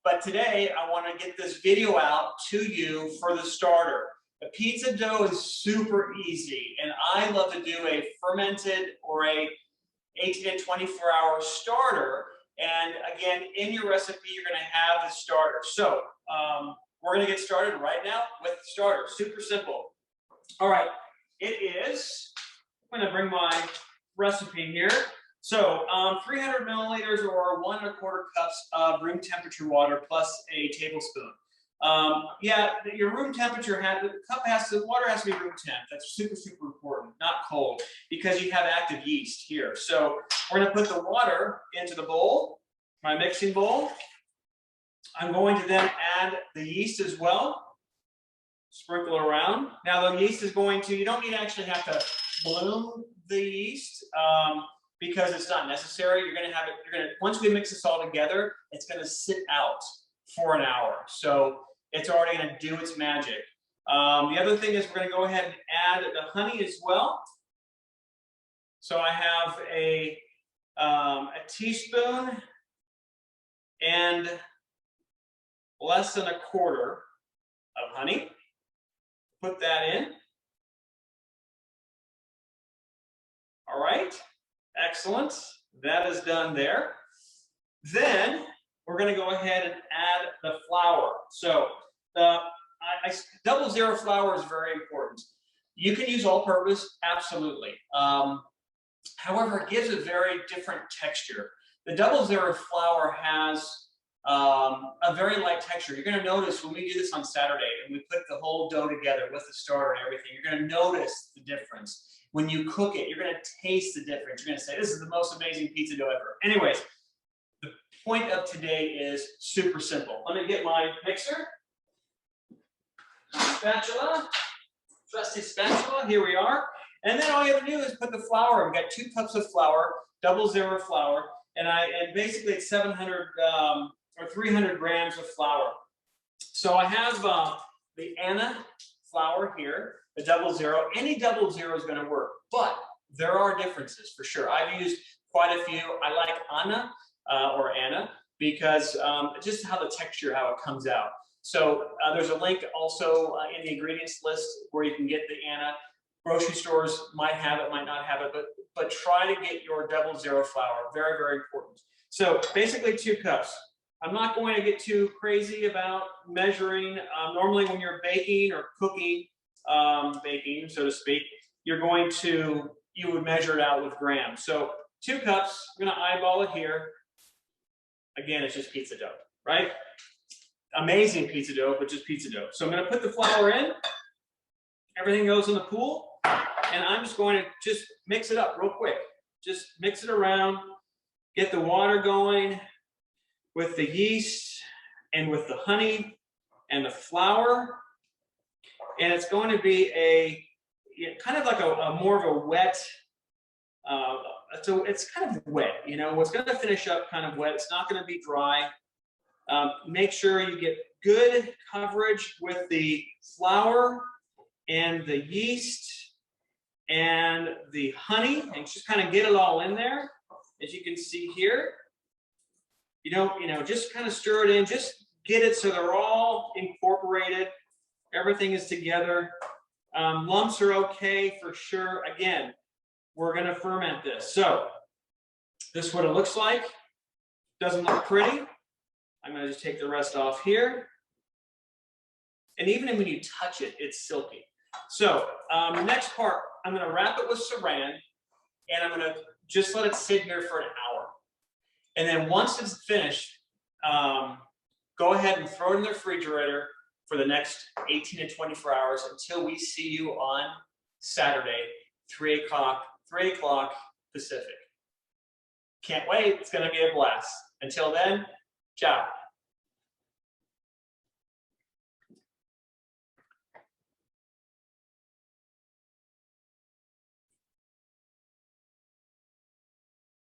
But today I want to get this video out to you for the starter. The pizza dough is super easy, and I love to do a fermented or a 18 to 24-hour starter. And again, in your recipe, you're going to have the starter. So we're going to get started right now with the starter. Super simple. All right, it is, I'm going to bring my recipe here. So 300 milliliters or 1 1/4 cups of room temperature water plus a tablespoon. Yeah, your room temperature the water has to be room temp. That's super, super important, not cold, because you have active yeast here. So we're going to put the water into the bowl, my mixing bowl. I'm going to then add the yeast as well. Sprinkle around. Now the yeast is going to, you don't need to actually have to bloom the yeast because it's not necessary. You're going to have it, once we mix this all together, it's going to sit out for an hour. So it's already going to do its magic. The other thing is we're going to go ahead and add the honey as well. So I have a teaspoon and less than 1/4 of honey. Put that in. All right, excellent. That is done there. Then we're going to go ahead and add the flour. So double zero flour is very important. You can use all-purpose, absolutely. However, it gives a very different texture. The double zero flour has a very light texture. You're going to notice when we do this on Saturday and we put the whole dough together with the starter and everything, you're going to notice the difference. When you cook it, you're going to taste the difference. You're going to say, this is the most amazing pizza dough ever. Anyways, the point of today is super simple. Let me get my mixer, my spatula, trusty spatula, here we are. And then all you have to do is put the flour. We've got 2 cups of flour, double zero flour, and basically it's 700 or 300 grams of flour. So I have the Anna flour here, the double zero. Any double zero is going to work, but there are differences for sure. I've used quite a few. I like Anna or Anna because just how the texture, how it comes out. So there's a link also in the ingredients list where you can get the Anna. Grocery stores might have it, might not have it, but try to get your double zero flour. Very, very important. So basically 2 cups. I'm not going to get too crazy about measuring. Normally when you're baking or cooking, baking, so to speak, you would measure it out with grams. So 2 cups, I'm going to eyeball it here. Again, it's just pizza dough, right? Amazing pizza dough, but just pizza dough. So I'm going to put the flour in. Everything goes in the pool. And I'm just going to just mix it up real quick. Just mix it around, get the water going with the yeast and with the honey and the flour. And it's going to be kind of like a more of a wet, so it's kind of wet, you know, it's going to finish up kind of wet. It's not going to be dry. Make sure you get good coverage with the flour and the yeast and the honey, and just kind of get it all in there. As you can see here, you know, just kind of stir it in, just get it so they're all incorporated. Everything is together. Lumps are okay for sure. Again, we're going to ferment this. So this is what it looks like. Doesn't look pretty. I'm going to just take the rest off here. And even when you touch it, it's silky. So the next part, I'm going to wrap it with saran, and I'm going to just let it sit here for an hour. And then once it's finished, go ahead and throw it in the refrigerator for the next 18 to 24 hours until we see you on Saturday, 3 o'clock Pacific. Can't wait. It's going to be a blast. Until then, ciao.